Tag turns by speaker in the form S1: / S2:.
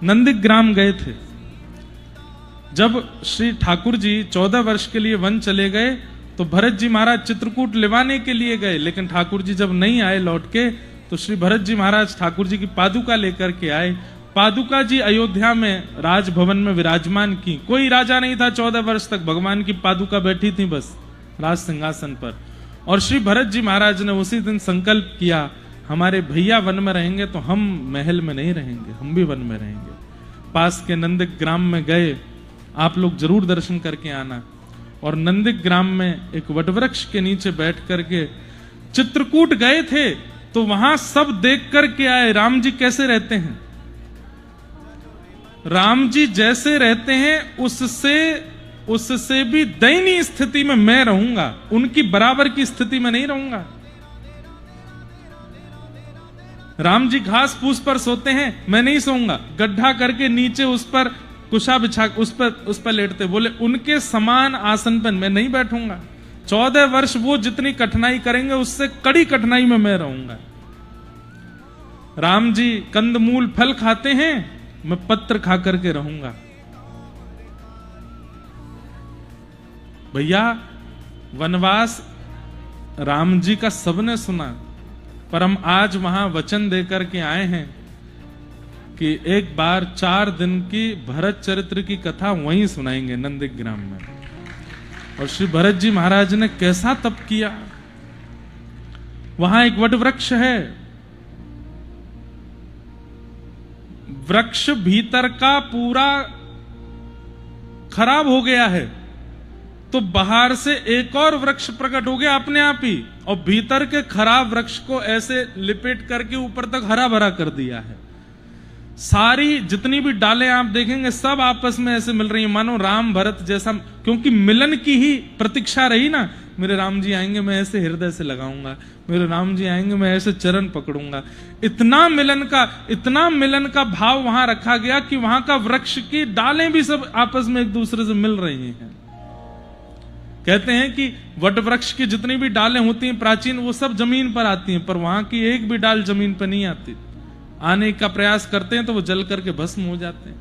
S1: नंदीग्राम गए थे। जब श्री ठाकुर जी 14 वर्ष के लिए वन चले गए तो भरत जी महाराज चित्रकूट लिवाने के लिए गए, लेकिन ठाकुर जी जब नहीं आए लौट के तो श्री भरत जी महाराज ठाकुर जी की पादुका लेकर के आए। पादुका जी अयोध्या में राजभवन में विराजमान की। कोई राजा नहीं था 14 वर्ष तक, भगवान की पादुका बैठी थी बस राज सिंहासन पर। और श्री भरत जी महाराज ने उसी दिन संकल्प किया, हमारे भैया वन में रहेंगे तो हम महल में नहीं रहेंगे, हम भी वन में रहेंगे। पास के नंदीग्राम में गए, आप लोग जरूर दर्शन करके आना। और नंदीग्राम में एक वटवृक्ष के नीचे बैठ करके चित्रकूट गए थे तो वहां सब देख करके आए राम जी कैसे रहते हैं। राम जी जैसे रहते हैं उससे भी दयनीय स्थिति में मैं रहूंगा, उनकी बराबर की स्थिति में नहीं रहूंगा। राम जी घास फूस पर सोते हैं, मैं नहीं सोऊंगा, गड्ढा करके नीचे उस पर कुशा बिछा उस पर लेटते। बोले उनके समान आसन पर मैं नहीं बैठूंगा। 14 वर्ष वो जितनी कठिनाई करेंगे उससे कड़ी कठिनाई में मैं रहूंगा। राम जी कंदमूल फल खाते हैं, मैं पत्र खा करके रहूंगा। भैया वनवास राम जी का सबने सुना, पर हम आज वहां वचन देकर के आए हैं कि एक बार 4 दिन की भरत चरित्र की कथा वहीं सुनाएंगे नंदीग्राम में। और श्री भरत जी महाराज ने कैसा तप किया। वहां एक वट वृक्ष है, वृक्ष भीतर का पूरा खराब हो गया है, तो बाहर से एक और वृक्ष प्रकट हो गया अपने आप ही, और भीतर के खराब वृक्ष को ऐसे लिपेट करके ऊपर तक हरा भरा कर दिया है। सारी जितनी भी डालें आप देखेंगे सब आपस में ऐसे मिल रही है, मानो राम भरत जैसा, क्योंकि मिलन की ही प्रतीक्षा रही ना। मेरे राम जी आएंगे मैं ऐसे हृदय से लगाऊंगा, मेरे राम जी आएंगे मैं ऐसे चरण पकड़ूंगा। इतना मिलन का भाव वहां रखा गया कि वहां का वृक्ष की डालें भी सब आपस में एक दूसरे से मिल रही हैं। कहते हैं कि वट वृक्ष की जितनी भी डालें होती हैं प्राचीन, वो सब जमीन पर आती हैं, पर वहां की एक भी डाल जमीन पर नहीं आती। आने का प्रयास करते हैं तो वो जल करके भस्म हो जाते हैं।